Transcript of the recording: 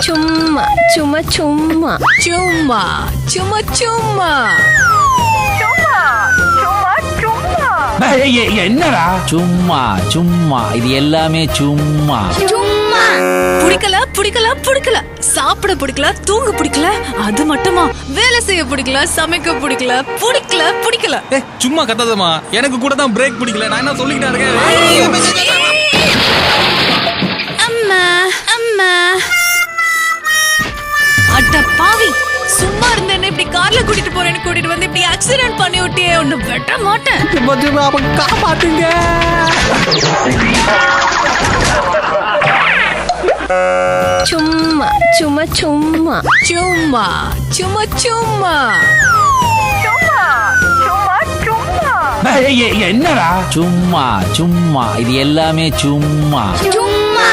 சும்மா சும்மா சும்மா சும்மா சும்மா சும்மா என்னடா சும்மா சும்மா இது எல்லாமே சும்மா. சும்மா பிடிக்கல பிடிக்கல பிடிக்கல, சாப்பிட பிடிக்கல, தூங்க பிடிக்கல, அது மட்டுமா வேலை செய்ய பிடிக்கல, சமைக்க பிடிக்கல, பிடிக்கல பிடிக்கல. சும்மா கத்தாதமா, எனக்கு கூட தான் பிரேக் பிடிக்கல. நான் என்ன சொல்லிக்கிட்டே இருக்கேன். அம்மா அம்மா அட பாவி, சும்மா இருந்தேன்னு இப்படி கார்ல கூட்டிட்டு போறேன்னு கூட்டிட்டு வந்து இப்படி ஆக்சிடென்ட் பண்ணி விட்டியே, ஒண்ணு வெட்ட மாட்டேன். காப்பாத்துங்க. சும்மா சும்மா சும்மா சும்மா சும்மா சும்மா என்னடா சும்மா சும்மா இது எல்லாமே சும்மா. சும்மா